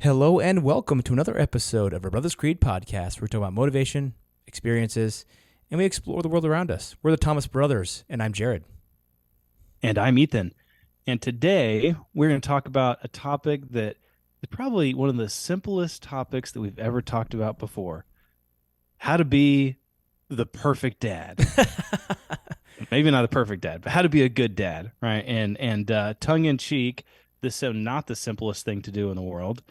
Hello and welcome to another episode of our Brothers Creed podcast, where we talk about motivation, experiences, and we explore the world around us. We're the Thomas Brothers, and I'm Jared. And I'm Ethan. And today we're going to talk about a topic that is probably one of the simplest topics that we've ever talked about before. How to be the perfect dad. Maybe not the perfect dad, but how to be a good dad, right? And tongue in cheek, this is not the simplest thing to do in the world.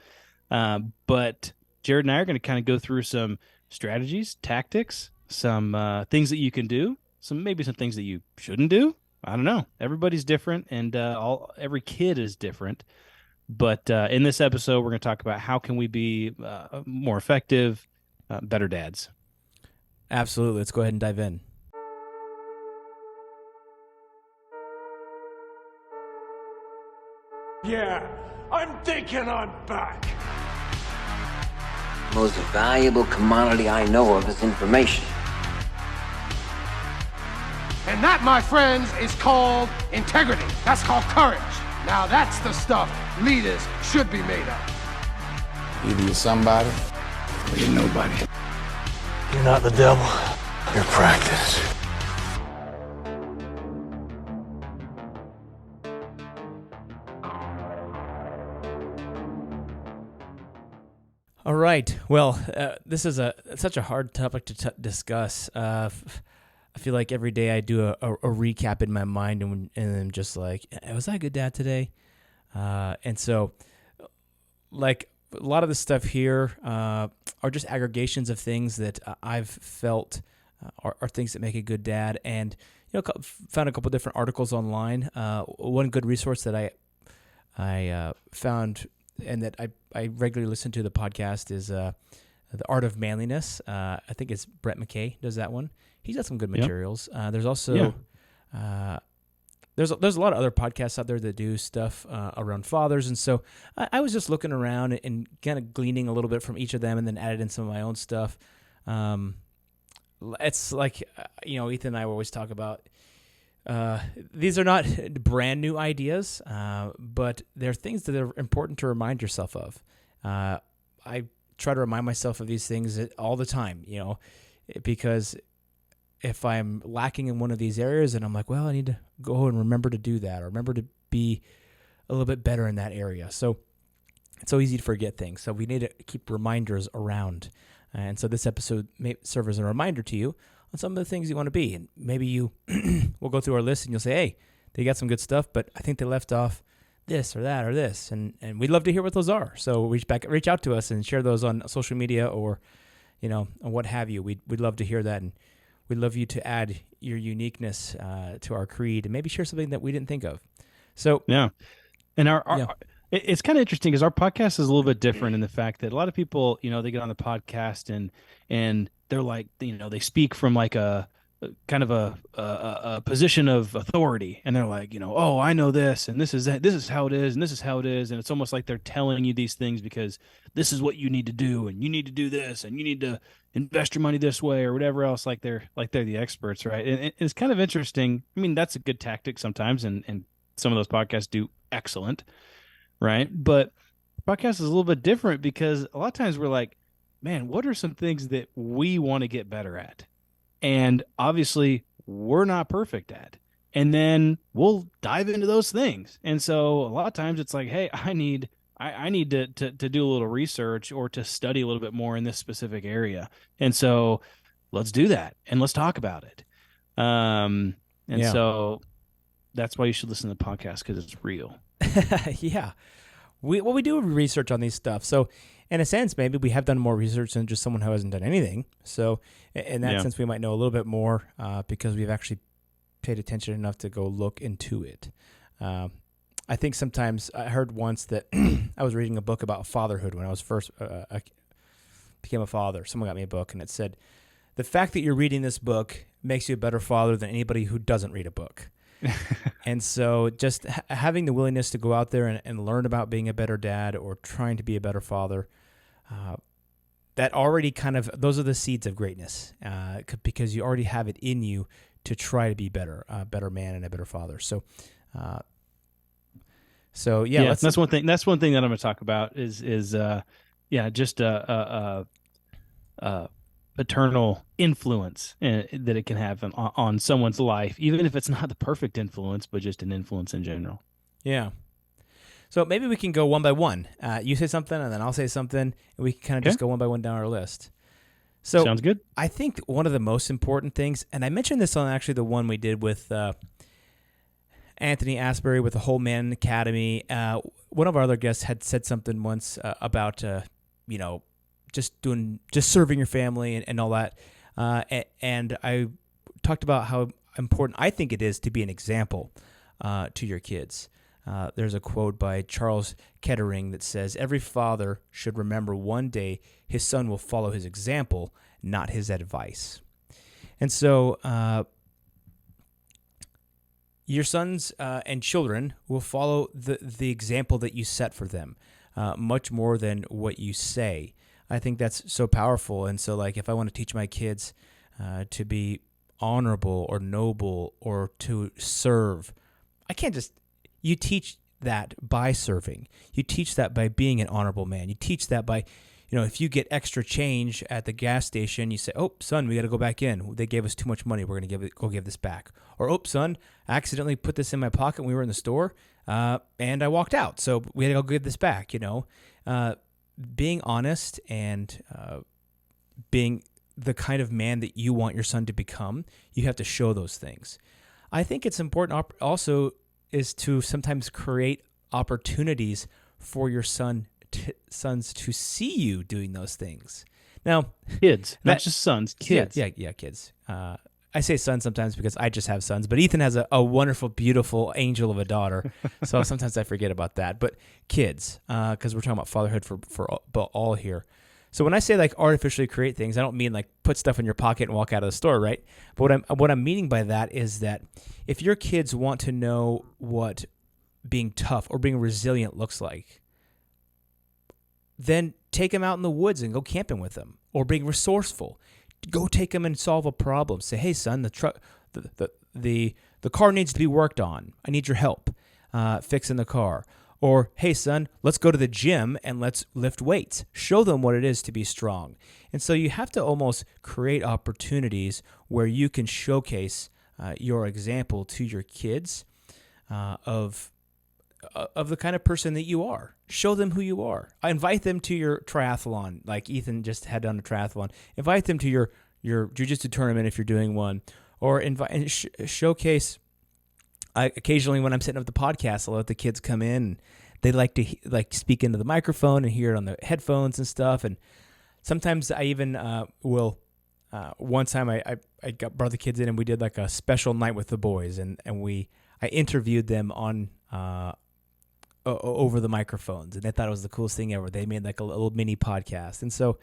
But Jared and I are going to kind of go through some strategies, tactics, some things that you can do, maybe some things that you shouldn't do. I don't know. Everybody's different, and every kid is different. But in this episode, we're going to talk about how can we be more effective, better dads. Absolutely. Let's go ahead and dive in. Yeah, I'm thinking I'm back. The most valuable commodity I know of is information. And that, my friends, is called integrity. That's called courage. Now that's the stuff leaders should be made of. Either you're somebody or you're nobody. You're not the devil. You're practice. All right. Well, this is such a hard topic to discuss. I feel like every day I do a recap in my mind, and I'm just like, was I a good dad today? And so, like, a lot of the stuff here are just aggregations of things that I've felt are things that make a good dad. And, found a couple different articles online. One good resource that I found and that I regularly listen to the podcast is The Art of Manliness. I think it's Brett McKay does that one. He's got some good materials. There's also there's a lot of other podcasts out there that do stuff around fathers, and so I was just looking around and kind of gleaning a little bit from each of them, and then added in some of my own stuff. It's like Ethan and I always talk about. These are not brand new ideas, but they're things that are important to remind yourself of. I try to remind myself of these things all the time, because if I'm lacking in one of these areas and I'm like, well, I need to go and remember to do that or remember to be a little bit better in that area. So it's so easy to forget things. So we need to keep reminders around. And so this episode may serve as a reminder to you on some of the things you want to be. And maybe you will go through our list and you'll say, hey, they got some good stuff, but I think they left off this or that or this. And we'd love to hear what those are. So reach out to us and share those on social media or, what have you. We'd love to hear that. And we'd love you to add your uniqueness to our creed and maybe share something that we didn't think of. So, yeah. And it's kind of interesting because our podcast is a little bit different in the fact that a lot of people, they get on the podcast and they're like, they speak from like a kind of a position of authority, and they're like, oh, I know this, and this is how it is, and this is how it is, and it's almost like they're telling you these things because this is what you need to do, and you need to do this, and you need to invest your money this way or whatever else, like they're the experts, right? And it's kind of interesting. I mean, that's a good tactic sometimes, and some of those podcasts do excellent, right? But podcast is a little bit different because a lot of times we're like, man, what are some things that we want to get better at? And obviously we're not perfect at. And then we'll dive into those things. And so a lot of times it's like, hey, I need to do a little research or to study a little bit more in this specific area. And so let's do that and let's talk about it. So that's why you should listen to the podcast, because it's real. Yeah. We do research on these stuff. So in a sense, maybe we have done more research than just someone who hasn't done anything. So in that sense, we might know a little bit more because we've actually paid attention enough to go look into it. I think sometimes I heard once that I was reading a book about fatherhood when I was first I became a father. Someone got me a book and it said, the fact that you're reading this book makes you a better father than anybody who doesn't read a book. And so just having the willingness to go out there and learn about being a better dad or trying to be a better father, that already those are the seeds of greatness because you already have it in you to try to be better, a better man and a better father. So So yeah, that's one thing. That's one thing that I'm going to talk about is just paternal influence that it can have on someone's life, even if it's not the perfect influence, but just an influence in general. Yeah. So maybe we can go one by one. You say something, and then I'll say something, and we can kind of just go one by one down our list. So sounds good. I think one of the most important things, and I mentioned this on actually the one we did with Anthony Asbury with the Whole Man Academy. One of our other guests had said something once about just serving your family and all that. And I talked about how important I think it is to be an example to your kids. There's a quote by Charles Kettering that says, "Every father should remember one day his son will follow his example, not his advice." And so your sons and children will follow the example that you set for them, much more than what you say. I think that's so powerful. And so, like, if I want to teach my kids to be honorable or noble or to serve, I can't just... You teach that by serving. You teach that by being an honorable man. You teach that by, if you get extra change at the gas station, you say, "Oh, son, we got to go back in. They gave us too much money. We're going to go give this back." Or, "Oh, son, I accidentally put this in my pocket when we were in the store, and I walked out. So we got to go give this back." Being honest and being the kind of man that you want your son to become, you have to show those things. I think it's important also is to sometimes create opportunities for your sons to see you doing those things. Now, kids, not just sons, kids. Yeah, kids. I say sons sometimes because I just have sons, but Ethan has a wonderful, beautiful angel of a daughter, so sometimes I forget about that. But kids, because we're talking about fatherhood for all here. So when I say like artificially create things, I don't mean like put stuff in your pocket and walk out of the store, right? But what I'm meaning by that is that if your kids want to know what being tough or being resilient looks like, then take them out in the woods and go camping with them. Or being resourceful, go take them and solve a problem. Say, "Hey son, the car needs to be worked on. I need your help fixing the car." Or, "Hey, son, let's go to the gym and let's lift weights." Show them what it is to be strong. And so you have to almost create opportunities where you can showcase your example to your kids of the kind of person that you are. Show them who you are. I invite them to your triathlon, like Ethan just had done a triathlon. Invite them to your jiu-jitsu tournament if you're doing one. Or showcase... occasionally when I'm setting up the podcast, I'll let the kids come in and they like to speak into the microphone and hear it on the headphones and stuff. And sometimes I even will. One time I brought the kids in and we did like a special night with the boys and I interviewed them on over the microphones, and they thought it was the coolest thing ever. They made like a little mini podcast. And so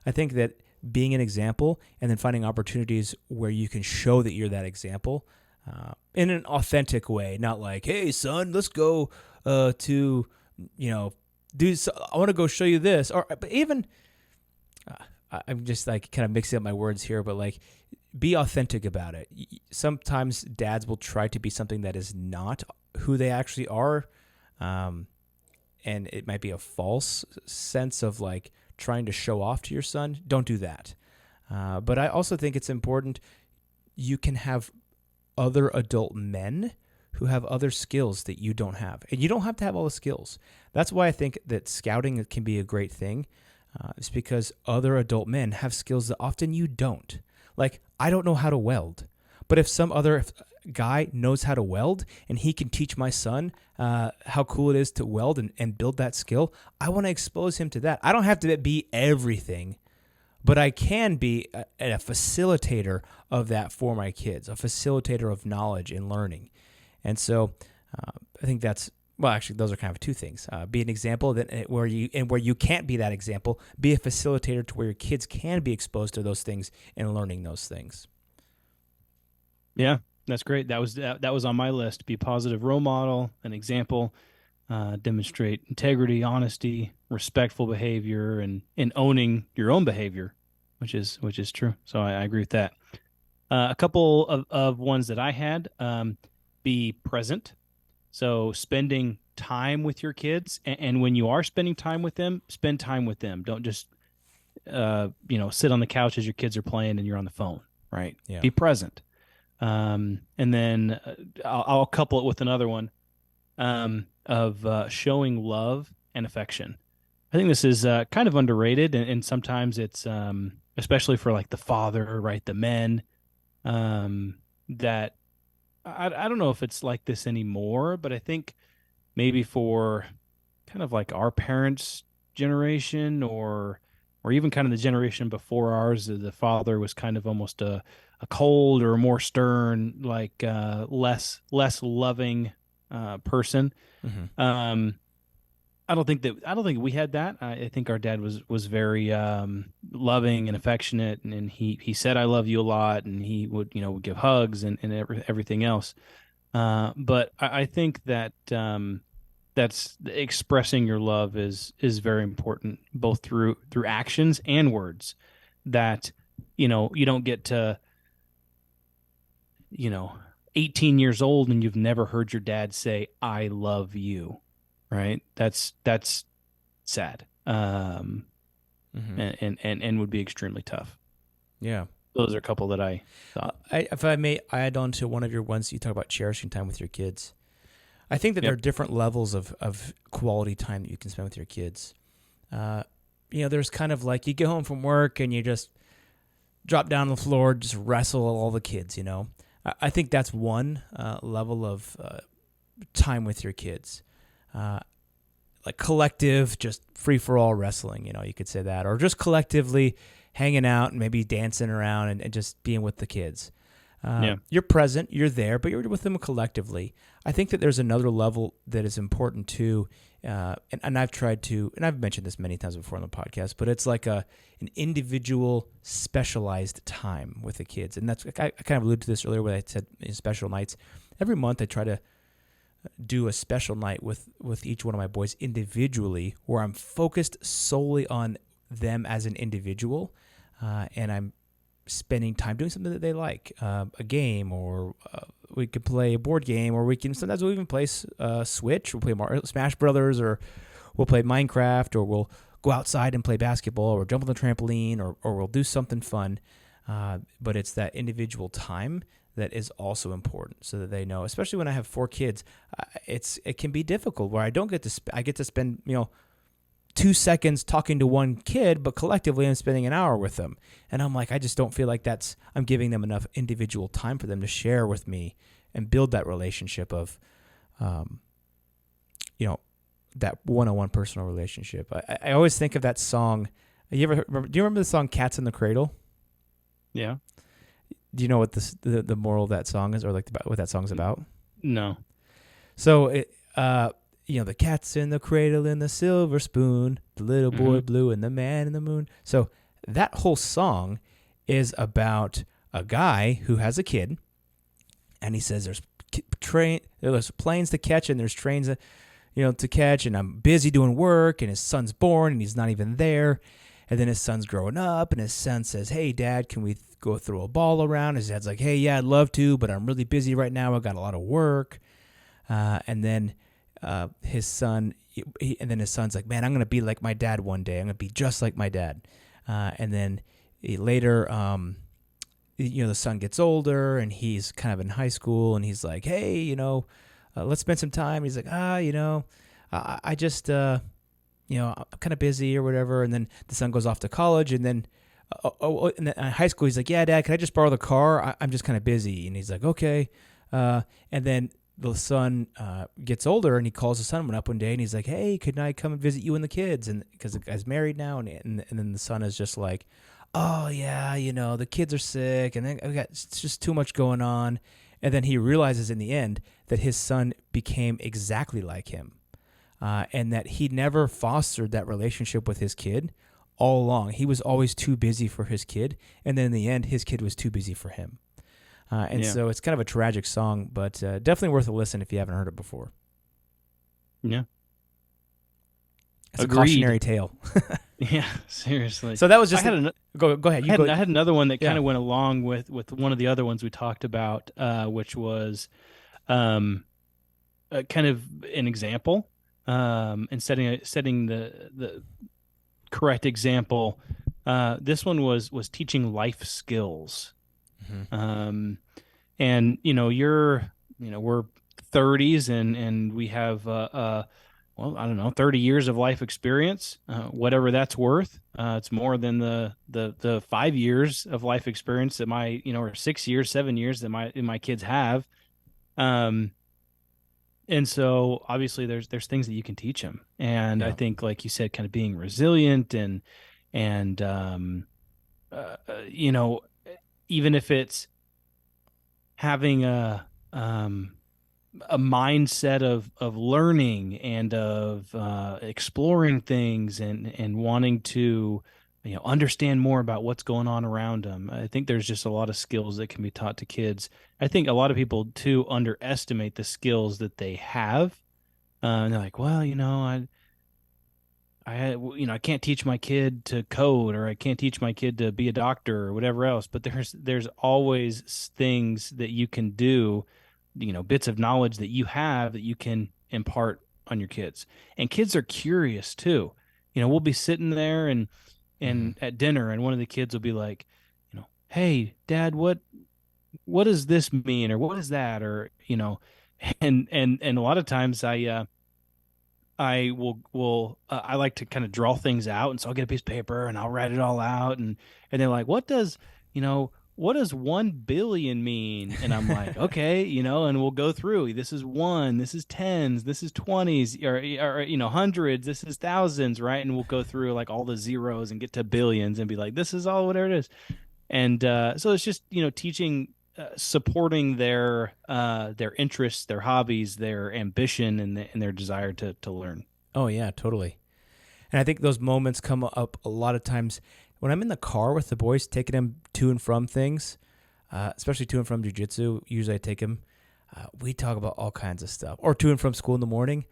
I think that being an example and then finding opportunities where you can show that you're that example in an authentic way, not like, "Hey son, let's go to, I want to go show you this." Or, but even, I'm just like kind of mixing up my words here, but like, be authentic about it. Sometimes dads will try to be something that is not who they actually are. And it might be a false sense of like trying to show off to your son. Don't do that. But I also think it's important. You can have other adult men who have other skills that you don't have. And you don't have to have all the skills. That's why I think that scouting can be a great thing. It's because other adult men have skills that often you don't. Like, I don't know how to weld. But if some other guy knows how to weld and he can teach my son how cool it is to weld and build that skill, I want to expose him to that. I don't have to be everything, but I can be a facilitator of that for my kids, a facilitator of knowledge and learning. And so I think that's, well, actually, those are kind of two things. Be an example where you can't be that example. Be a facilitator to where your kids can be exposed to those things and learning those things. Yeah, that's great. That was on my list. Be a positive role model, an example, demonstrate integrity, honesty, respectful behavior, and owning your own behavior, which is true. So I agree with that. A couple of ones that I had, be present. So spending time with your kids, and when you are spending time with them, spend time with them. Don't just sit on the couch as your kids are playing and you're on the phone, right? Yeah. Be present. And then I'll couple it with another one of showing love and affection. I think this is kind of underrated, and sometimes it's especially for like the father, right? The men, that I don't know if it's like this anymore, but I think maybe for kind of like our parents' generation or even kind of the generation before ours, the father was kind of almost a cold or a more stern, like less loving person. Mm-hmm. I don't think we had that. I think our dad was very loving and affectionate, and he said I love you a lot, and he would would give hugs and everything else. But I think that that's expressing your love is very important, both through actions and words. That you don't get to 18 years old and you've never heard your dad say I love you. Right. That's sad. Mm-hmm. And would be extremely tough. Yeah. Those are a couple that I thought. If I may add on to one of your ones, you talk about cherishing time with your kids. I think that there are different levels of quality time that you can spend with your kids. There's kind of like you get home from work and you just drop down on the floor, just wrestle all the kids, I think that's one level of time with your kids. Like collective, just free-for-all wrestling, you could say that. Or just collectively hanging out and maybe dancing around and just being with the kids. You're present, you're there, but you're with them collectively. I think that there's another level that is important too, and I've tried to, and I've mentioned this many times before on the podcast, but it's like an individual specialized time with the kids. And that's, I kind of alluded to this earlier when I said special nights. Every month I try to do a special night with each one of my boys individually where I'm focused solely on them as an individual, and I'm spending time doing something that they like, a game, or we could play a board game, or sometimes we'll even play Switch, we'll play Smash Brothers, or we'll play Minecraft, or we'll go outside and play basketball, or jump on the trampoline, or we'll do something fun, but it's that individual time that is also important, so that they know, especially when I have 4 kids, it can be difficult where I don't get to I get to spend 2 seconds talking to one kid, but collectively I'm spending an hour with them, and I'm like, I just don't feel like I'm giving them enough individual time for them to share with me and build that relationship of that one-on-one personal relationship. I always think of that song. Do you remember the song "Cats in the Cradle"? Yeah. Do you know what the moral of that song is, or like what that song's about? No. So the cat's in the cradle and the silver spoon, the little boy blue and the man in the moon. So that whole song is about a guy who has a kid, and he says there's planes to catch and there's trains to catch, and I'm busy doing work, and his son's born and he's not even there. And then his son's growing up, and his son says, "Hey, Dad, can we go throw a ball around?" His dad's like, "Hey, yeah, I'd love to, but I'm really busy right now. I've got a lot of work." And then his son's like, "Man, I'm going to be like my dad one day. I'm going to be just like my dad." And then later, the son gets older, and he's kind of in high school, and he's like, "Hey, let's spend some time." He's like, I just... I'm kind of busy or whatever. And then the son goes off to college, and then in high school, he's like, "Yeah, Dad, can I just borrow the car? I'm just kind of busy." And he's like, "Okay." And then the son gets older, and he calls the son up one day, and he's like, "Hey, could I come and visit you and the kids?" And because the guy's married now, and then the son is just like, "Oh yeah, the kids are sick, and then it's just too much going on." And then he realizes in the end that his son became exactly like him. And that he never fostered that relationship with his kid all along. He was always too busy for his kid, and then in the end, his kid was too busy for him. So it's kind of a tragic song, but definitely worth a listen if you haven't heard it before. Yeah. It's a cautionary tale. Yeah, seriously. So that was just... Go ahead. I had another one that kind of went along with one of the other ones we talked about, which was... kind of an example, and setting the correct example. This one was teaching life skills. Mm-hmm. And we're 30s, and we have well, I don't know, 30 years of life experience, whatever that's worth. It's more than the 5 years of life experience that or 6 years, 7 years that my kids have. And so obviously there's things that you can teach them. And Yeah. I think, like you said, kind of being resilient and even if it's having a mindset of learning and of exploring things and wanting to understand more about what's going on around them. I think there's just a lot of skills that can be taught to kids. I think a lot of people too underestimate the skills that they have. And they're like, well, I can't teach my kid to code, or I can't teach my kid to be a doctor or whatever else. But there's always things that you can do, bits of knowledge that you have that you can impart on your kids. And kids are curious too. We'll be sitting there and at dinner, and one of the kids will be like, hey, Dad, what does this mean, or what is that, or and a lot of times I will I like to kind of draw things out, and so I'll get a piece of paper and I'll write it all out, and they're like, what does 1 billion mean? And I'm like, okay, and we'll go through. This is 1, this is 10s, this is 20s, or hundreds, this is thousands, right? And we'll go through like all the zeros and get to billions and be like, this is all whatever it is. And so it's just teaching, supporting their interests, their hobbies, their ambition, and their desire to learn. Oh yeah, totally. And I think those moments come up a lot of times when I'm in the car with the boys, taking them to and from things, especially to and from jiu-jitsu. Usually I take them. We talk about all kinds of stuff. Or to and from school in the morning.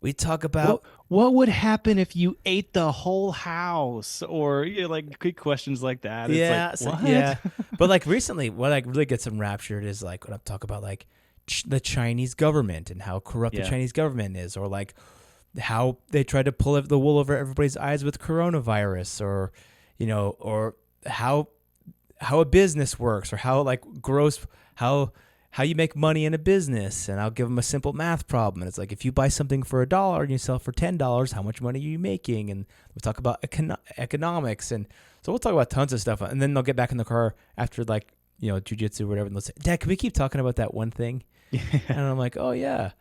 We talk about what would happen if you ate the whole house, or like quick questions like that. It's like, what? Yeah. But like recently, what like really gets them raptured is like when I talk about like the Chinese government and how corrupt the Chinese government is, or like how they tried to pull the wool over everybody's eyes with coronavirus, or or how a business works, or how like gross how you make money in a business. And I'll give them a simple math problem. And it's like, if you buy something for $1 and you sell for $10, how much money are you making? And we'll talk about economics. And so we'll talk about tons of stuff. And then they'll get back in the car after like, jiu-jitsu or whatever. And they'll say, Dad, can we keep talking about that one thing? And I'm like, oh yeah.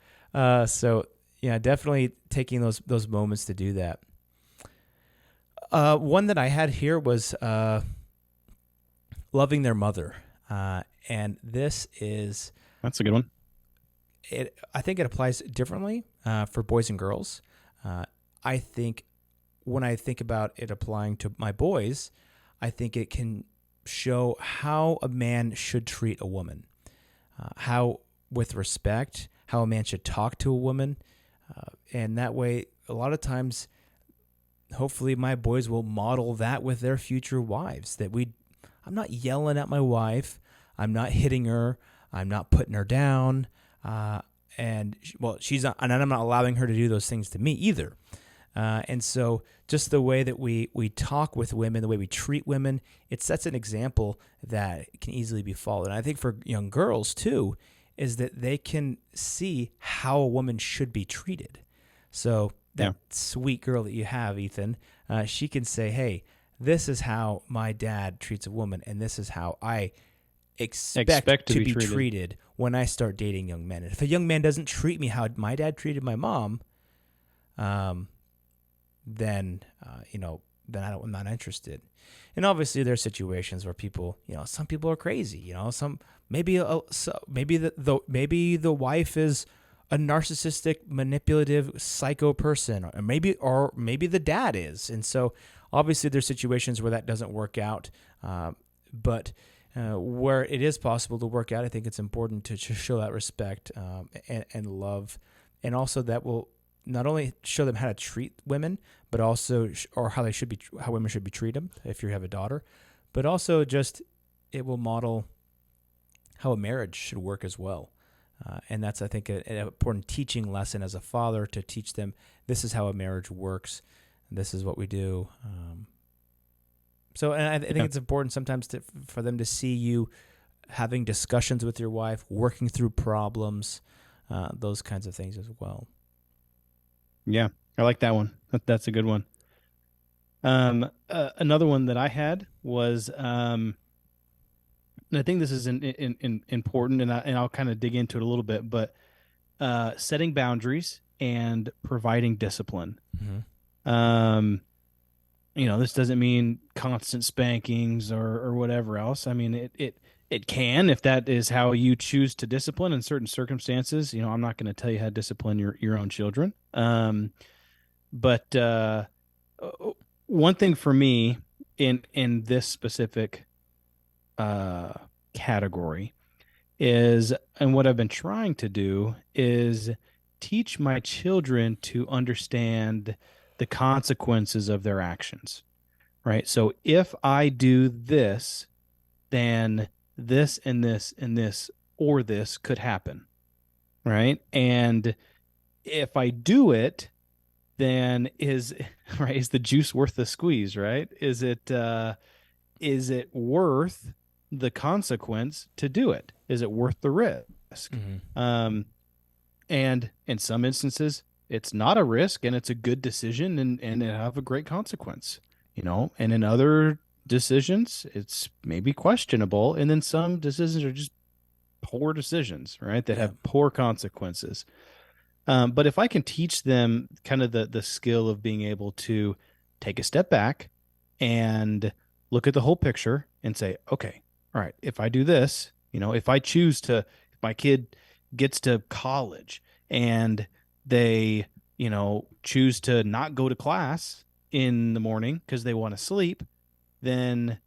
So yeah, definitely taking those moments to do that. One that I had here was loving their mother. And that's a good one. I think it applies differently for boys and girls. I think when I think about it applying to my boys, I think it can show how a man should treat a woman, how with respect, how a man should talk to a woman. And that way, a lot of times, hopefully my boys will model that with their future wives, I'm not yelling at my wife. I'm not hitting her. I'm not putting her down. And she's not, and I'm not allowing her to do those things to me either. And so just the way that we talk with women, the way we treat women, it sets an example that can easily be followed. And I think for young girls too, is that they can see how a woman should be treated. So that sweet girl that you have, Ethan, she can say, hey, this is how my dad treats a woman, and this is how I expect to be treated when I start dating young men. And if a young man doesn't treat me how my dad treated my mom, then I'm not interested. And obviously there are situations where people, some people are crazy, maybe the wife is a narcissistic, manipulative, psycho person, or maybe the dad is. And so obviously there's situations where that doesn't work out. But where it is possible to work out, I think it's important to show that respect and love. And also that will not only show them how to treat women, but also, or how women should be treated if you have a daughter, but also just, it will model how a marriage should work as well. And that's, I think, an important teaching lesson as a father, to teach them this is how a marriage works. This is what we do. And I think it's important sometimes for them to see you having discussions with your wife, working through problems, those kinds of things as well. Yeah, I like that one. That's a good one. Another one that I had was, and I think this is important, and I'll kind of dig into it a little bit, but setting boundaries and providing discipline. Mm-hmm. This doesn't mean constant spankings or whatever else. I mean, it can, if that is how you choose to discipline in certain circumstances. I'm not going to tell you how to discipline your own children. But one thing for me in this specific category is, and what I've been trying to do is teach my children to understand the consequences of their actions, right? So if I do this, then this and this and this or this could happen, right? And if I do it, then is the juice worth the squeeze, right? Is it worth the consequence to do it? Is it worth the risk? Mm-hmm. And in some instances, it's not a risk and it's a good decision and it have a great consequence, and in other decisions, it's maybe questionable. And then some decisions are just poor decisions, right? That have poor consequences. But if I can teach them kind of the skill of being able to take a step back and look at the whole picture and say, okay, all right, if I do this, if I choose to, if my kid gets to college and they, choose to not go to class in the morning because they want to sleep, then,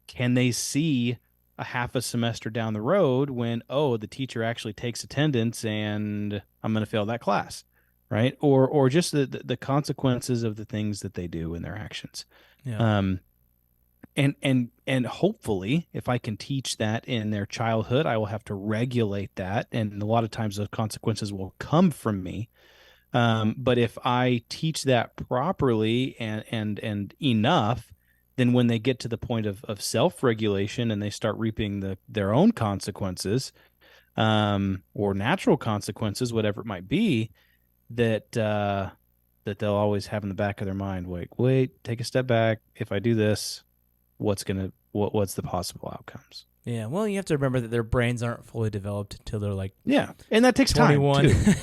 can they see a half a semester down the road when, the teacher actually takes attendance and I'm going to fail that class, right? Or just the consequences of the things that they do in their actions. Yeah. And hopefully, if I can teach that in their childhood, I will have to regulate that, and a lot of times those consequences will come from me. But if I teach that properly and enough, then when they get to the point of self-regulation and they start reaping their own consequences, or natural consequences, whatever it might be, that they'll always have in the back of their mind, wait, take a step back. If I do this, what's the possible outcomes? Yeah, well, you have to remember that their brains aren't fully developed until they're like, and that takes 21. time too.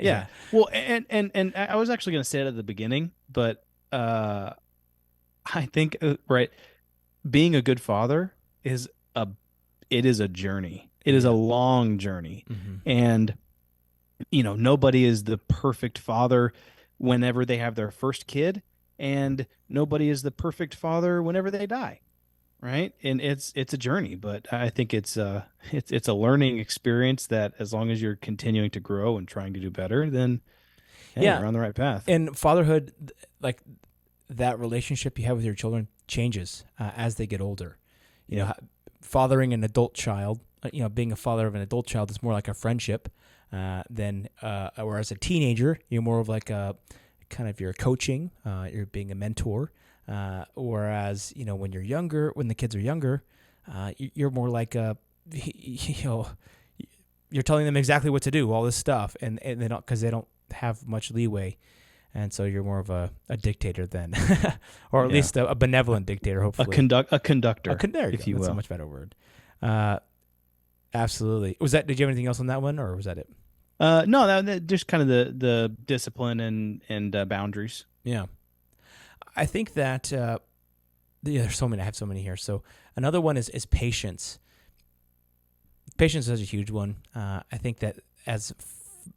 Yeah. Well, and I was actually going to say it at the beginning, but I think right, being a good father is a journey. It is a long journey, and nobody is the perfect father whenever they have their first kid, and nobody is the perfect father whenever they die, right? And it's a journey, but I think it's a learning experience that as long as you're continuing to grow and trying to do better, then you're on the right path. And fatherhood, like that relationship you have with your children changes as they get older. Fathering an adult child, being a father of an adult child is more like a friendship than, whereas a teenager, you're more of like a kind of, you're coaching, you're being a mentor. Whereas, when you're younger, when the kids are younger, you're more like you're telling them exactly what to do, all this stuff, and they don't, because they don't have much leeway. And so you're more of a dictator then, or at least a benevolent dictator, hopefully. A conductor, if you will. That's a much better word. Absolutely. Did you have anything else on that one, or was that it? No, that just kind of the discipline and boundaries. Yeah. I think that there's so many. I have so many here. So another one is patience. Patience is a huge one. I think that as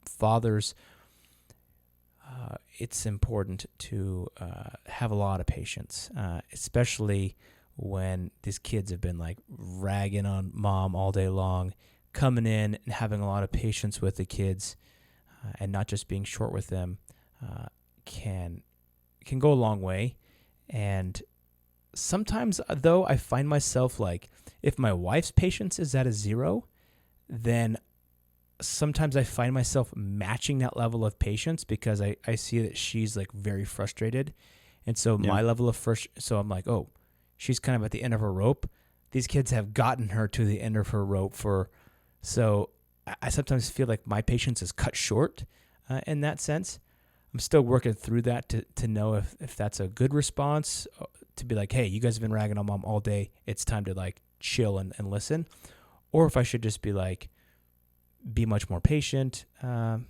fathers, it's important to have a lot of patience, especially when these kids have been like ragging on mom all day long. Coming in and having a lot of patience with the kids, and not just being short with them, can go a long way. And sometimes, though, I find myself like, if my wife's patience is at a 0, then sometimes I find myself matching that level of patience because I see that she's like very frustrated. And so my level of so I'm like, oh, she's kind of at the end of her rope. These kids have gotten her to the end of her rope so I sometimes feel like my patience is cut short in that sense. I'm still working through that to know if that's a good response, to be like, hey, you guys have been ragging on mom all day. It's time to like chill and listen. Or if I should just be like, be much more patient. I'm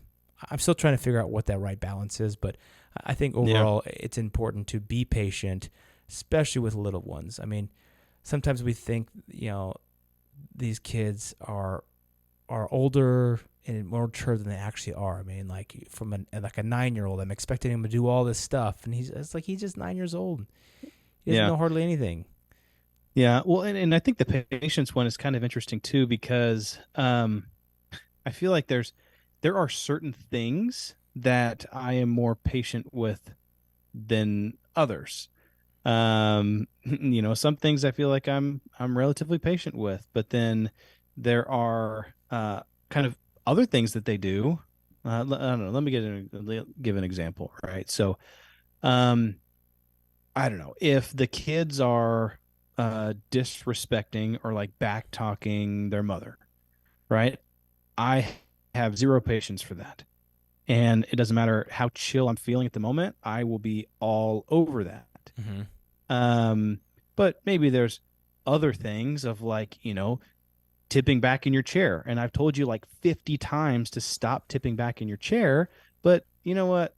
still trying to figure out what that right balance is, but I think overall it's important to be patient, especially with little ones. I mean, sometimes we think, these kids are older and more mature than they actually are. I mean, like from a 9-year-old, I'm expecting him to do all this stuff, and he's just 9 years old. He doesn't know hardly anything. Yeah, well, and I think the patience one is kind of interesting too, because I feel like there are certain things that I am more patient with than others. Some things I feel like I'm relatively patient with, but then there are kind of other things that they do. I don't know. Let me give an example, right? So, I don't know if the kids are disrespecting or like back talking their mother, right? I have zero patience for that. And it doesn't matter how chill I'm feeling at the moment, I will be all over that. Mm-hmm. But maybe there's other things of like, tipping back in your chair. And I've told you like 50 times to stop tipping back in your chair, but you know what?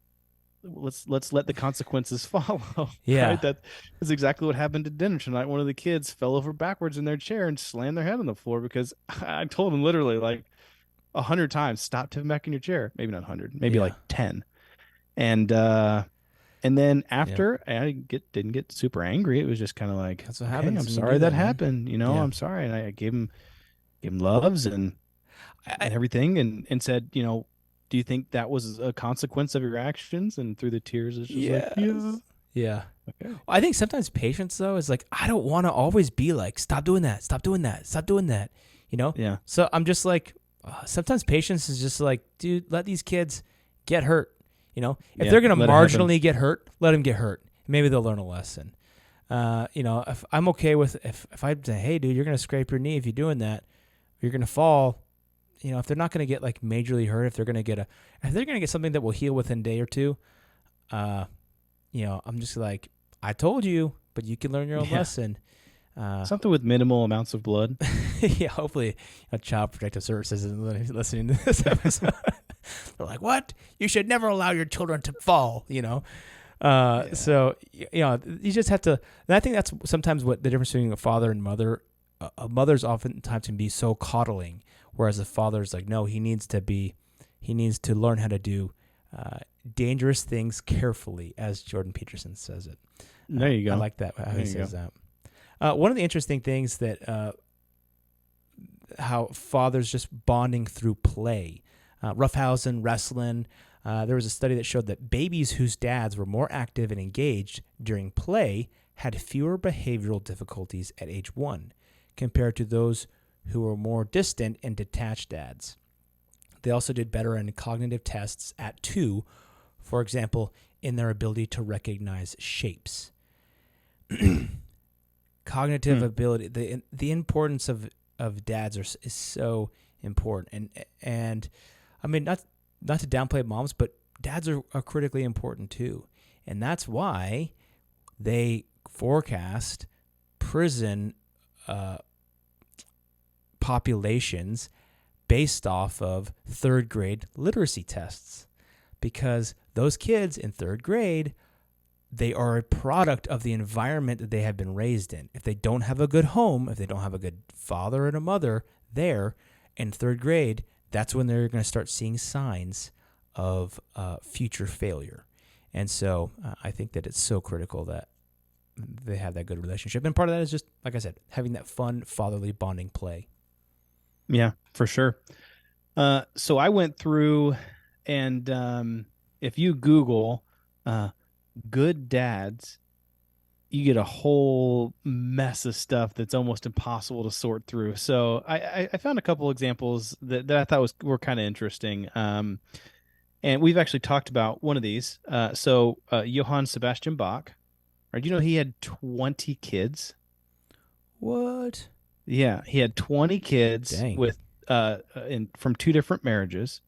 Let's let the consequences follow. Yeah. Right? That's exactly what happened at dinner tonight. One of the kids fell over backwards in their chair and slammed their head on the floor because I told them literally like 100 times, stop tipping back in your chair. Maybe not 100, maybe like 10. And then after I didn't get super angry. It was just kind of like, that's what happens. I'm sorry that happened. I'm sorry. And I gave him loves and everything and said, do you think that was a consequence of your actions? And through the tears, it's just like, yeah. Okay. Well, I think sometimes patience though is like, I don't want to always be like, stop doing that, stop doing that, stop doing that. Yeah. So I'm just like, sometimes patience is just like, dude, let these kids get hurt. If they're going to marginally get hurt, let them get hurt. Maybe they'll learn a lesson. If I'm okay with, if I say, hey dude, you're going to scrape your knee if you're doing that, you're going to fall. If they're not going to get like majorly hurt, if they're going to get something that will heal within a day or two, I'm just like, I told you, but you can learn your own lesson. Something with minimal amounts of blood. Yeah, hopefully Child Protective Services isn't listening to this episode. They're like, what? You should never allow your children to fall, So, you just have to, and I think that's sometimes what the difference between a father and mother. A mother's oftentimes can be so coddling, whereas a father's like, no, he needs to learn how to do dangerous things carefully, as Jordan Peterson says it. There you go. I like that, how he says that. One of the interesting things that how fathers just bonding through play, roughhousing, wrestling. There was a study that showed that babies whose dads were more active and engaged during play had fewer behavioral difficulties at age 1 compared to those who were more distant and detached dads. They also did better in cognitive tests at 2, for example, in their ability to recognize shapes. Cognitive ability, the importance of dads is so important, and I mean not to downplay moms, but dads are critically important too, and that's why they forecast prison populations based off of 3rd grade literacy tests, because those kids in 3rd grade, they are a product of the environment that they have been raised in. If they don't have a good home, if they don't have a good father and a mother there in 3rd grade, that's when they're going to start seeing signs of future failure. And so I think that it's so critical that they have that good relationship. And part of that is just, like I said, having that fun fatherly bonding play. Yeah, for sure. So I went through and if you Google good dads, you get a whole mess of stuff that's almost impossible to sort through. So I found a couple examples that I thought were kind of interesting. And we've actually talked about one of these. Johann Sebastian Bach, right? You know, he had 20 kids. What? Yeah, he had 20 kids Dang. with from 2 different marriages,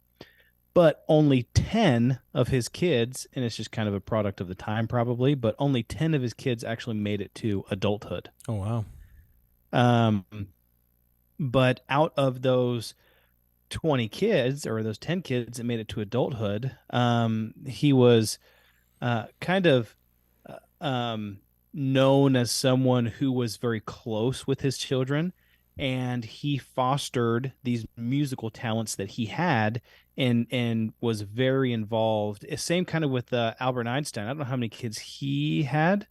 but only 10 of his kids, and it's just kind of a product of the time probably, but only 10 of his kids actually made it to adulthood. Oh, wow. But out of those 20 kids, or those 10 kids that made it to adulthood, he was kind of known as someone who was very close with his children, and he fostered these musical talents that he had, and was very involved. Same kind of with Albert Einstein. I don't know how many kids he had,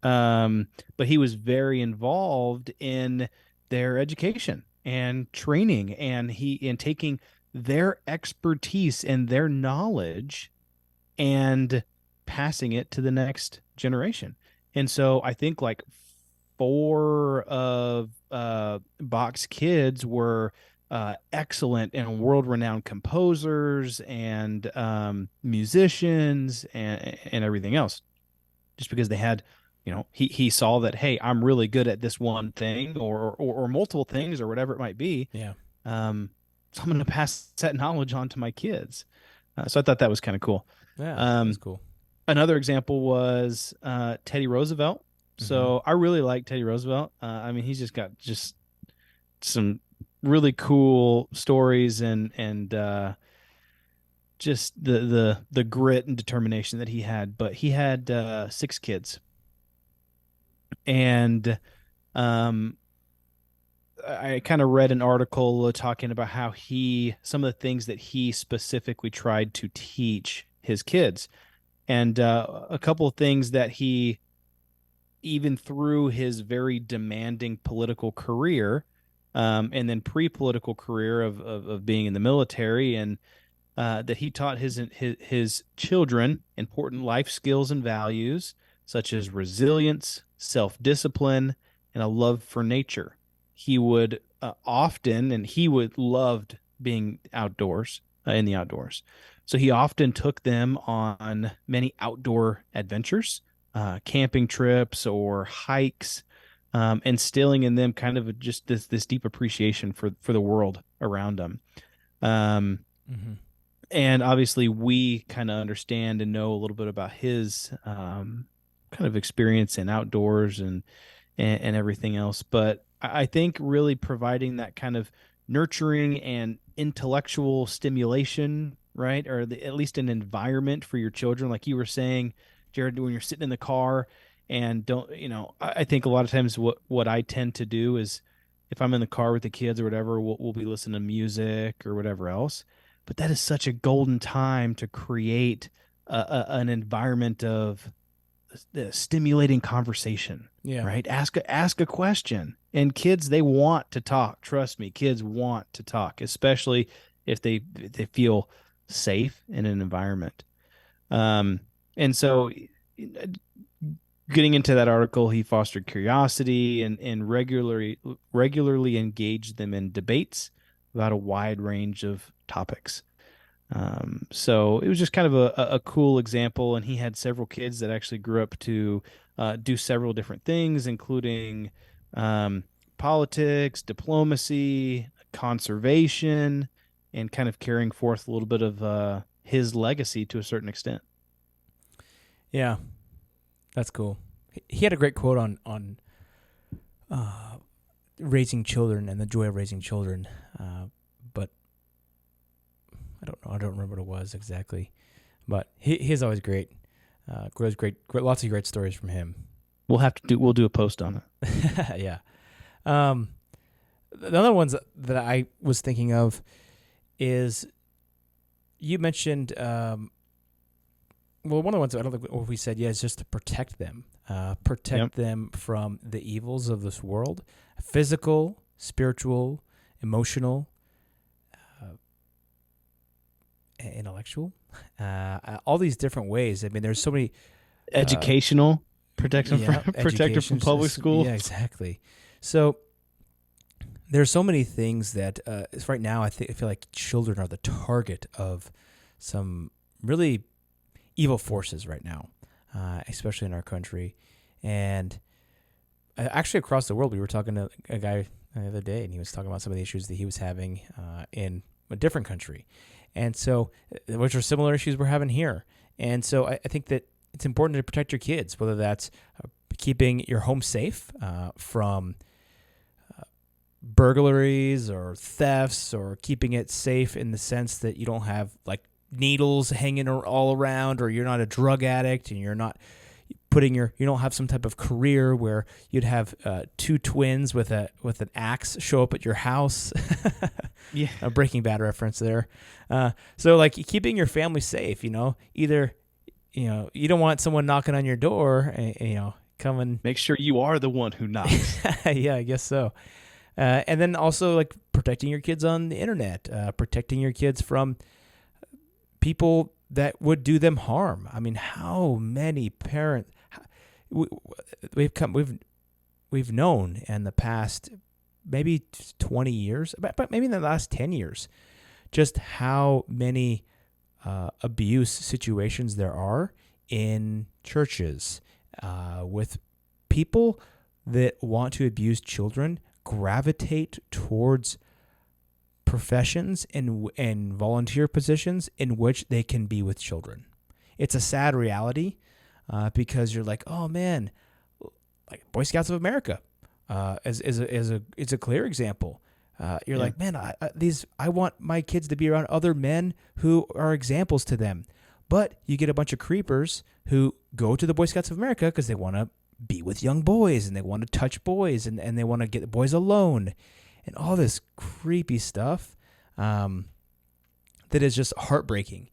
but he was very involved in their education and training, and taking their expertise and their knowledge and passing it to the next generation. And so I think like 4 of Bach's kids were excellent and world-renowned composers and musicians and everything else, just because they had, you know, he saw that, hey, I'm really good at this one thing or multiple things or whatever it might be. Yeah. So I'm going to pass that knowledge on to my kids. So I thought that was kind of cool. Yeah, that's cool. Another example was Teddy Roosevelt. So I really like Teddy Roosevelt. I mean, he's just got some really cool stories and just the grit and determination that he had. But he had 6 kids, and I kind of read an article talking about how some of the things that he specifically tried to teach his kids, and a couple of things that he, even through his very demanding political career, and then pre-political career of being in the military, and that he taught his children important life skills and values such as resilience, self-discipline, and a love for nature. He would loved being outdoors, in the outdoors. So he often took them on many outdoor adventures, camping trips or hikes, instilling in them kind of just this deep appreciation for the world around them. And obviously we kind of understand and know a little bit about his kind of experience in outdoors and everything else. But I think really providing that kind of nurturing and intellectual stimulation, right? Or at least an environment for your children. Like you were saying, Jared, when you're sitting in the car and I think a lot of times what I tend to do is, if I'm in the car with the kids or whatever, we'll be listening to music or whatever else. But that is such a golden time to create an environment of stimulating conversation. Yeah. Right. Ask a question, and kids, they want to talk. Trust me, kids want to talk, especially if they feel safe in an environment. And so, getting into that article, he fostered curiosity and regularly engaged them in debates about a wide range of topics. So it was just kind of a cool example, and he had several kids that actually grew up to do several different things, including politics, diplomacy, conservation, and kind of carrying forth a little bit of his legacy to a certain extent. Yeah, that's cool. He had a great quote on raising children and the joy of raising children, but I don't know. I don't remember what it was exactly, but he's always great. Great, lots of great stories from him. We'll do a post on it. Yeah. The other ones that I was thinking of is, you mentioned, one of the ones I don't think we said, is just to protect them, them from the evils of this world, physical, spiritual, emotional, intellectual, all these different ways. I mean, there's so many educational, Protect them from public school. Yeah, exactly. So there's so many things that right now I feel like children are the target of some really evil forces right now, especially in our country. And actually across the world, we were talking to a guy the other day, and he was talking about some of the issues that he was having in a different country. And so, which are similar issues we're having here. And so I think that it's important to protect your kids, whether that's keeping your home safe from burglaries or thefts, or keeping it safe in the sense that you don't have like needles hanging all around, or you're not a drug addict, and you're not you don't have some type of career where you'd have two twins with an axe show up at your house. Yeah, a Breaking Bad reference there. So like keeping your family safe, either you don't want someone knocking on your door, and, coming. Make sure you are the one who knocks. Yeah, I guess so. And then also like protecting your kids on the internet, protecting your kids from people that would do them harm. I mean, how many parents we've known in the past maybe 20 years, but maybe in the last 10 years, just how many abuse situations there are in churches with people that want to abuse children gravitate towards professions and volunteer positions in which they can be with children. It's a sad reality because you're like, oh man, like Boy Scouts of America is a clear example. You're like, man, I want my kids to be around other men who are examples to them. But you get a bunch of creepers who go to the Boy Scouts of America because they want to be with young boys and they want to touch boys and they want to get the boys alone and all this creepy stuff that is just heartbreaking.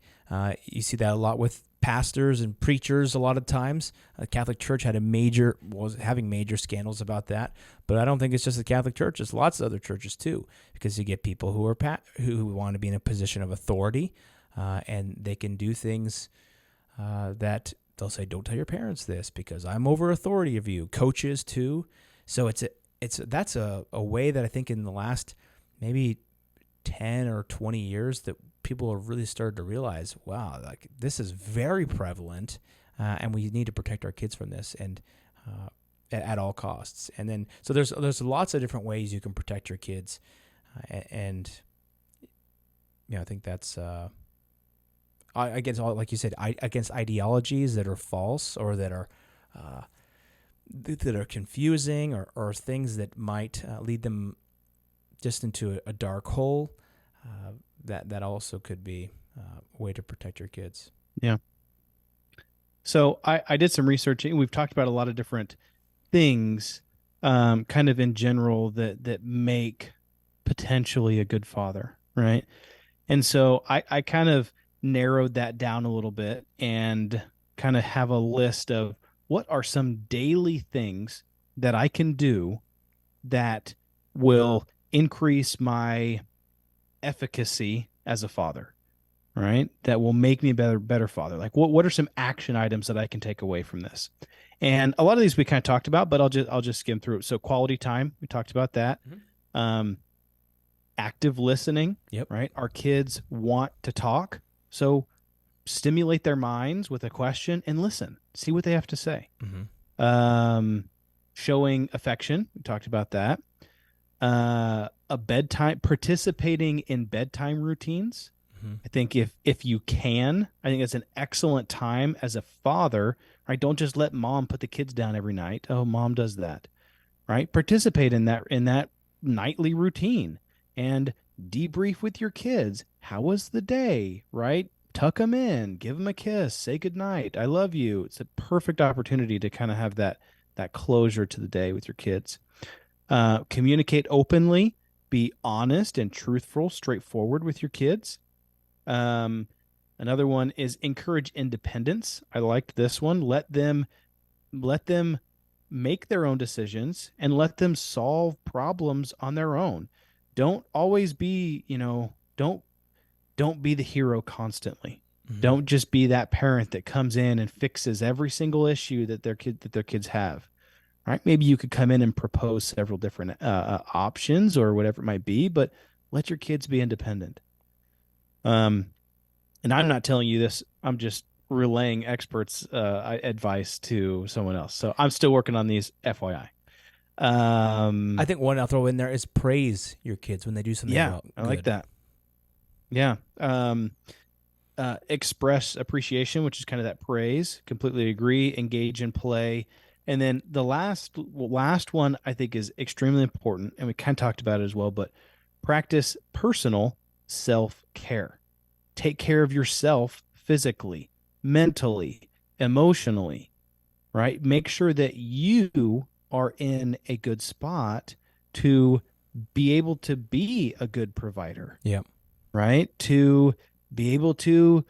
You see that a lot with pastors and preachers a lot of times. The Catholic Church was having major scandals about that, but I don't think it's just the Catholic Church. It's lots of other churches too, because you get people who are who want to be in a position of authority, and they can do things that they'll say, "Don't tell your parents this because I'm over authority of you." Coaches too. So that's a way that I think in the last maybe 10 or 20 years that people have really started to realize, wow, like this is very prevalent, and we need to protect our kids from this, and at all costs. And then so there's lots of different ways you can protect your kids, and I think that's against all, like you said, against ideologies that are false or that are confusing or things that might lead them just into a dark hole. That also could be a way to protect your kids. Yeah. So I did some researching. We've talked about a lot of different things, kind of in general that make potentially a good father, right? And so I kind of narrowed that down a little bit and kind of have a list of what are some daily things that I can do that will increase my efficacy as a father, right? That will make me a better father. Like what are some action items that I can take away from this? And a lot of these we kind of talked about, but I'll just skim through it. So quality time, we talked about that. Mm-hmm. Active listening, yep. Right? Our kids want to talk, so stimulate their minds with a question and listen. See what they have to say. Mm-hmm. Showing affection, we talked about that. A bedtime, participating in bedtime routines. Mm-hmm. I think if you can, I think it's an excellent time as a father, right? Don't just let mom put the kids down every night. Oh, mom does that, right? Participate in that nightly routine and debrief with your kids. How was the day, right? Tuck them in, give them a kiss, say goodnight. I love you. It's a perfect opportunity to kind of have that closure to the day with your kids. Communicate openly, be honest and truthful, straightforward with your kids. Another one is encourage independence. I liked this one. Let them make their own decisions and let them solve problems on their own. Don't always be, don't be the hero constantly, Mm-hmm. Don't just be that parent that comes in and fixes every single issue that their kids have. Right? Maybe you could come in and propose several different options or whatever it might be, but let your kids be independent. And I'm not telling you this. I'm just relaying experts' advice to someone else. So I'm still working on these, FYI. I think one I'll throw in there is praise your kids when they do something well. I like that. Yeah. Express appreciation, which is kind of that praise. Completely agree. Engage in play. And then the last one I think is extremely important, and we kind of talked about it as well, but practice personal self-care. Take care of yourself physically, mentally, emotionally, right? Make sure that you are in a good spot to be able to be a good provider. Yeah. Right? To be able to,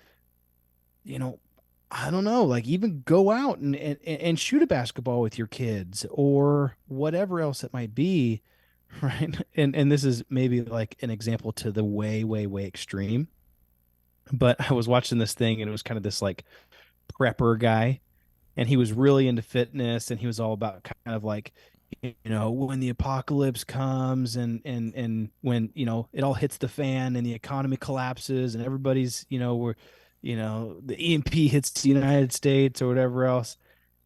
I don't know, like even go out and shoot a basketball with your kids or whatever else it might be, right? And this is maybe like an example to the way, way, way extreme. But I was watching this thing and it was kind of this like prepper guy, and he was really into fitness, and he was all about kind of like, when the apocalypse comes and when, it all hits the fan and the economy collapses and everybody's, the EMP hits the United States or whatever else.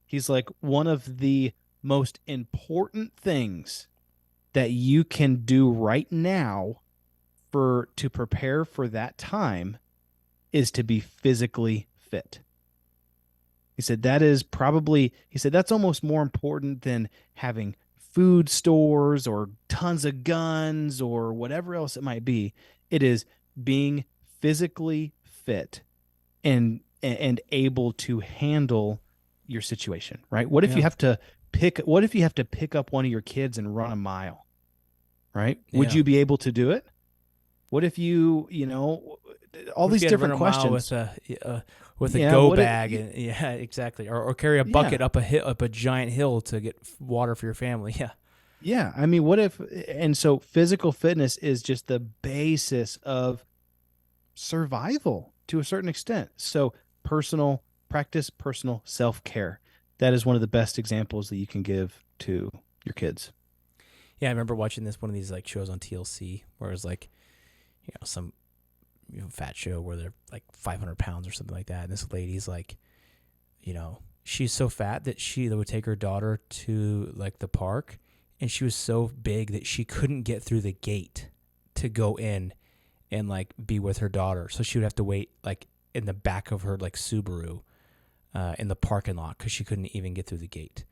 He's like, one of the most important things that you can do right now to prepare for that time is to be physically fit. He said that's almost more important than having food stores or tons of guns or whatever else it might be. It is being physically fit and able to handle your situation, right? What if you have to pick up one of your kids and run a mile, right? Would you be able to do it? What if all these different questions with a go bag exactly, or carry a bucket up a giant hill to get water for your family. Yeah. I mean, what if? And so physical fitness is just the basis of survival to a certain extent. So practice personal self-care. That is one of the best examples that you can give to your kids. Yeah, I remember watching one of these like shows on TLC where it was like, some fat show where they're like 500 pounds or something like that. And this lady's like, she's so fat that she would take her daughter to like the park, and she was so big that she couldn't get through the gate to go in and like be with her daughter. So she would have to wait like in the back of her like Subaru in the parking lot because she couldn't even get through the gate.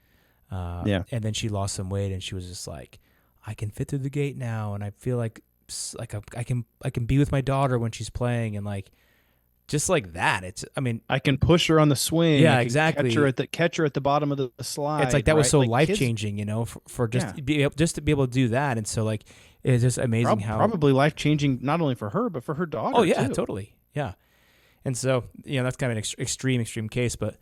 And then she lost some weight, and she was just like, I can fit through the gate now, and I feel like I can be with my daughter when she's playing, and like just like that. I can push her on the swing. Yeah, exactly. Catch her at the bottom of the slide. It's like that was so life changing, for just to be able to do that. And so like it's just amazing how probably life changing not only for her but for her daughter. Oh yeah, too. Totally. Yeah. And so that's kind of an extreme case, but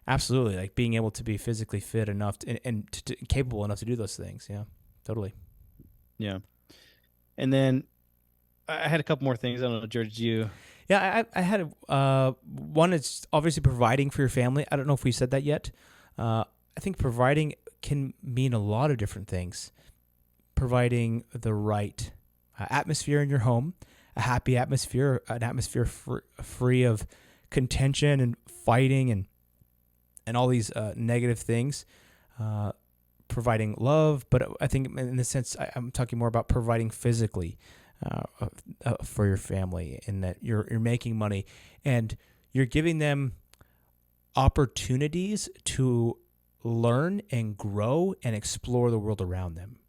absolutely, like being able to be physically fit enough and capable enough to do those things. Yeah, totally. Yeah. And then I had a couple more things. I don't know, George, you? Yeah, I had one. It's obviously providing for your family. I don't know if we said that yet. I think providing can mean a lot of different things. Providing the right atmosphere in your home, a happy atmosphere, an atmosphere free of contention and fighting and all these negative things. Providing love, but I think in the sense I'm talking more about providing physically for your family, in that you're making money and you're giving them opportunities to learn and grow and explore the world around them.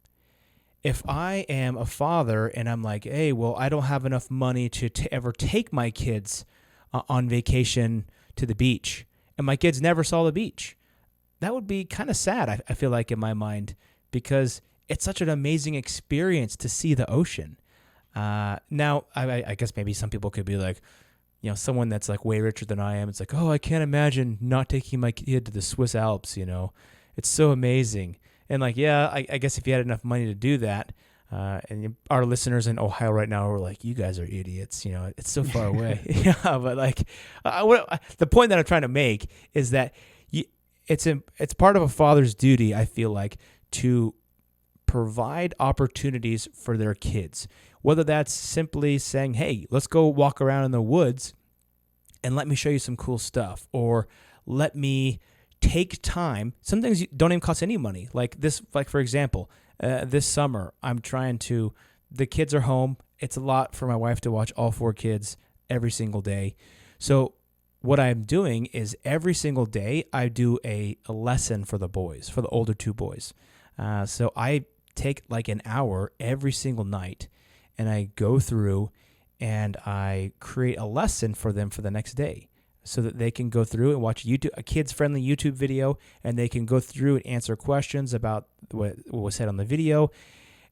If I am a father and I'm like, hey, well, I don't have enough money to ever take my kids on vacation to the beach, and my kids never saw the beach, that would be kind of sad, I feel like, in my mind, because it's such an amazing experience to see the ocean. Now, I guess maybe some people could be like, someone that's like way richer than I am. It's like, oh, I can't imagine not taking my kid to the Swiss Alps. It's so amazing. And like, yeah, I guess if you had enough money to do that, And our listeners in Ohio right now are like, you guys are idiots. It's so far away. Yeah, but like, the point that I'm trying to make is that it's part of a father's duty, I feel like, to provide opportunities for their kids. Whether that's simply saying, hey, let's go walk around in the woods and let me show you some cool stuff, or let me take time. Some things don't even cost any money. Like for example, this summer, the kids are home. It's a lot for my wife to watch all 4 kids every single day. So what I'm doing is every single day I do a lesson for the boys, for the older 2 boys. So I take like an hour every single night, and I go through and I create a lesson for them for the next day, so that they can go through and watch a kids-friendly YouTube video, and they can go through and answer questions about what was said on the video.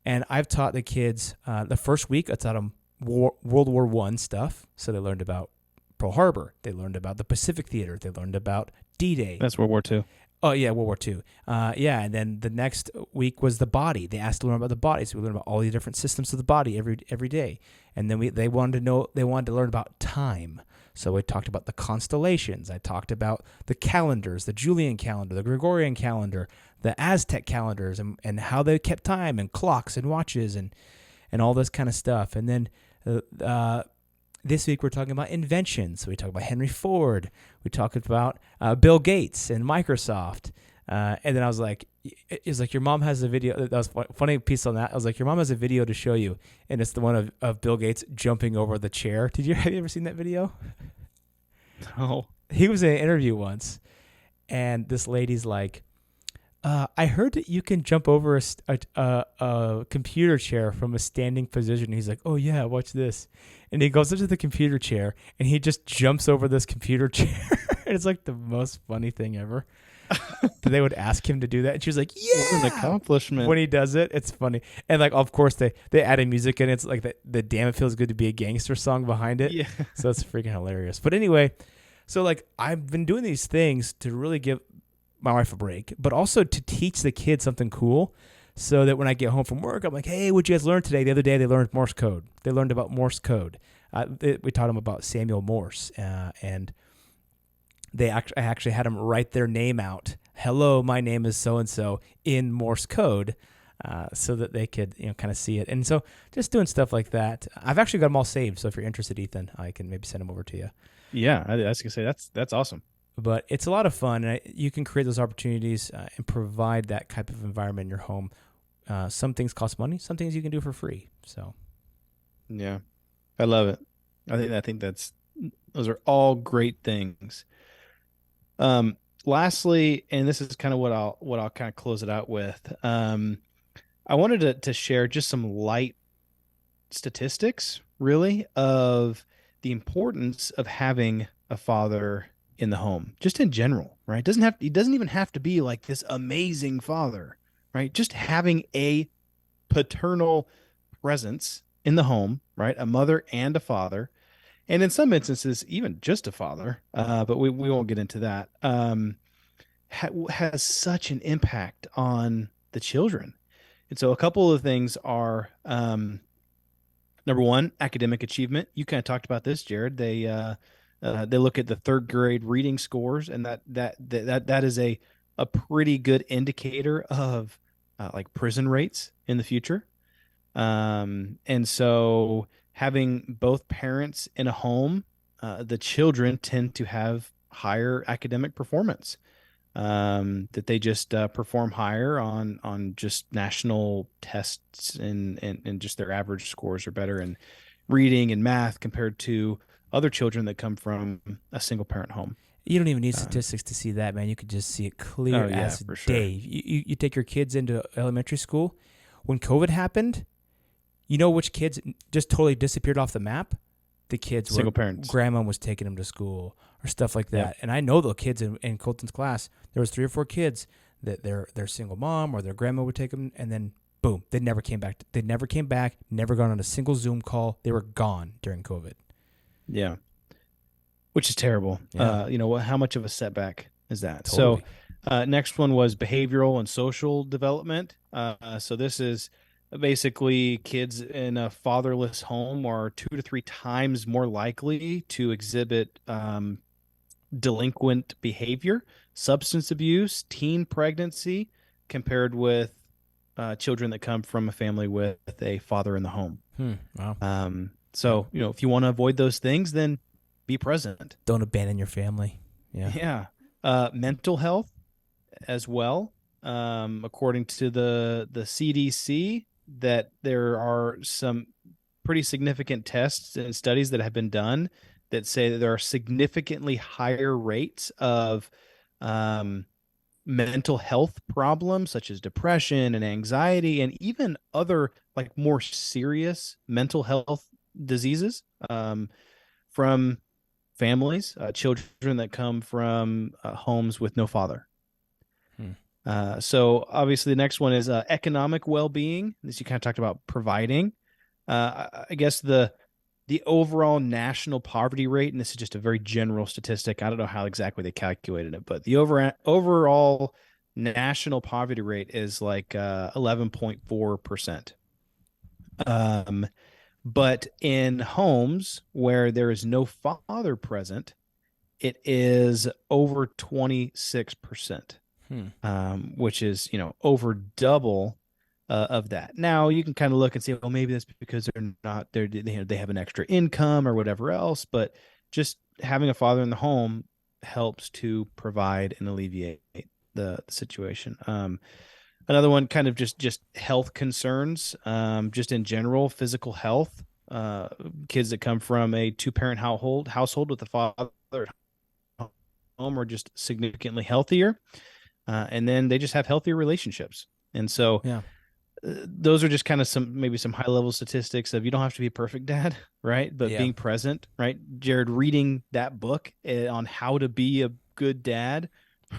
And I've taught the kids, the first week I taught them World War I stuff, so they learned about Pearl Harbor. They learned about the Pacific Theater. They learned about D-Day. That's World War II. Oh, yeah, World War II. And then the next week was the body. They asked to learn about the body, so we learned about all the different systems of the body every day. And then they wanted to learn about time. So we talked about the constellations. I talked about the calendars, the Julian calendar, the Gregorian calendar, the Aztec calendars, and how they kept time, and clocks and watches and all this kind of stuff. And then this week we're talking about inventions. We talked about Henry Ford. We talked about Bill Gates and Microsoft. And then I was like, it's like, your mom has a video. That was a funny piece on that. I was like, your mom has a video to show you, and it's the one of Bill Gates jumping over the chair. Have you ever seen that video? No. He was in an interview once, and this lady's like, I heard that you can jump over a computer chair from a standing position. He's like, oh yeah, watch this. And he goes up to the computer chair, and he just jumps over this computer chair. And it's like the most funny thing ever. They would ask him to do that, and she was like, yeah, what an accomplishment. When he does it, it's funny. And like, of course, they added music in. It's like the Damn It Feels Good to Be a Gangster song behind it. Yeah. So it's freaking hilarious. But anyway, so like, I've been doing these things to really give my wife a break, but also to teach the kids something cool, so that when I get home from work, I'm like, hey, what'd you guys learn today? The other day they learned Morse code. They learned about Morse code. We taught them about Samuel Morse, and I actually had them write their name out. Hello, my name is so-and-so, in Morse code, so that they could kind of see it. And so just doing stuff like that. I've actually got them all saved, so if you're interested, Ethan, I can maybe send them over to you. Yeah, I was going to say, that's awesome. But it's a lot of fun, and you can create those opportunities and provide that type of environment in your home. Some things cost money. Some things you can do for free. So, yeah, I love it. I think those are all great things. Lastly, and this is kind of what I'll kind of close it out with. I wanted to share just some light statistics, really, of the importance of having a father in the home, just in general, right? He doesn't even have to be like this amazing father, right? Just having a paternal presence in the home, right? A mother and a father, and in some instances, even just a father, but we won't get into that, has such an impact on the children. And so a couple of things are, number one, academic achievement. You kind of talked about this, Jared. They look at the 3rd grade reading scores, and that is a pretty good indicator of like prison rates in the future. And so having both parents in a home, the children tend to have higher academic performance, that they just perform higher on just national tests, and just their average scores are better in reading and math compared to other children that come from a single parent home. You don't even need statistics to see that, man. You could just see it clear as day. Sure. You take your kids into elementary school. When COVID happened, you know which kids just totally disappeared off the map? The kids single parents. Grandma was taking them to school or stuff like that. Yep. And I know the kids in Colton's class, there was 3 or 4 kids that their single mom or their grandma would take them, and then boom, they never came back. They never came back, never gone on a single Zoom call. They were gone during COVID. Yeah. Which is terrible. Yeah. How much of a setback is that? Totally. So next one was behavioral and social development. So this is basically kids in a fatherless home are 2 to 3 times more likely to exhibit delinquent behavior, substance abuse, teen pregnancy, compared with children that come from a family with a father in the home. Wow. So, if you want to avoid those things, then be present. Don't abandon your family. Yeah. Mental health as well. According to the CDC, that there are some pretty significant tests and studies that have been done that say that there are significantly higher rates of mental health problems such as depression and anxiety and even other like more serious mental health diseases from families, children that come from homes with no father. So obviously the next one is economic well-being. This you kind of talked about providing. I guess the overall national poverty rate, and this is just a very general statistic. I don't know how exactly they calculated it, but the overall national poverty rate is like 11.4%. But in homes where there is no father present, it is over 26%. Which is, over double of that. Now you can kind of look and say, well, maybe that's because they have an extra income or whatever else, but just having a father in the home helps to provide and alleviate the situation. Another one, kind of just health concerns, just in general, physical health. Kids that come from a 2-parent household with a father at home are just significantly healthier. And then they just have healthier relationships. And so those are just kind of some high level statistics of you don't have to be a perfect dad, right? But being present, right? Jared, reading that book on how to be a good dad,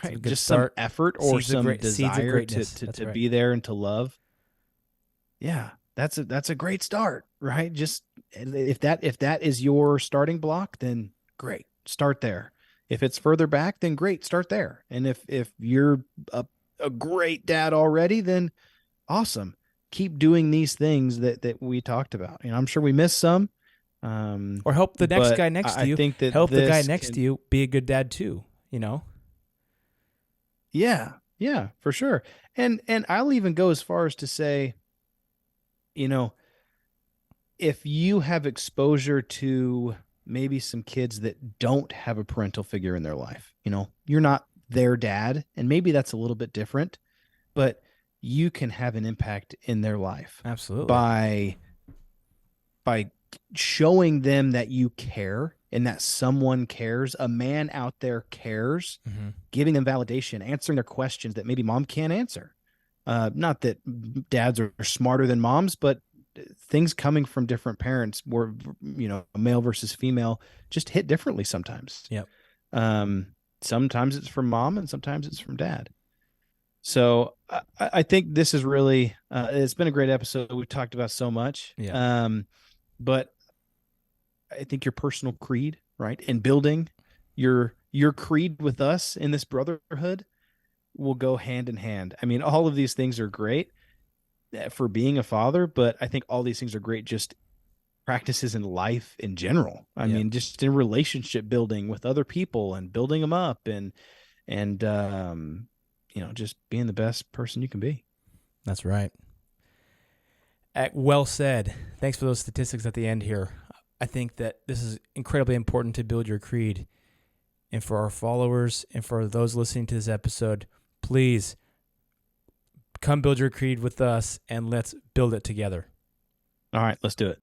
right? Just start. Some effort or some desire to be there and to love. Yeah, that's a great start, right? Just if that is your starting block, then great, start there. If it's further back, then great, start there. And if you're a great dad already, then awesome. Keep doing these things that we talked about. I'm sure we missed some. Or help the next guy next to you. I think that help the guy next to you be a good dad too, Yeah, for sure. And I'll even go as far as to say, if you have exposure to maybe some kids that don't have a parental figure in their life, you're not their dad, and maybe that's a little bit different, but you can have an impact in their life. Absolutely. By showing them that you care and that someone cares, a man out there cares, giving them validation, answering their questions that maybe mom can't answer. Not that dads are smarter than moms, but things coming from different parents were, male versus female, just hit differently sometimes. Yep. Sometimes it's from mom and sometimes it's from dad. So I think this is really, it's been a great episode. We've talked about so much. Yeah. But I think your personal creed, right, and building your creed with us in this brotherhood will go hand in hand. I mean, all of these things are great for being a father, but I think all these things are great just practices in life in general. I mean, just in relationship building with other people and building them up and just being the best person you can be. That's right. Well said. Thanks for those statistics at the end here. I think that this is incredibly important to build your creed. And for our followers and for those listening to this episode, please come build your creed with us and let's build it together. All right, let's do it.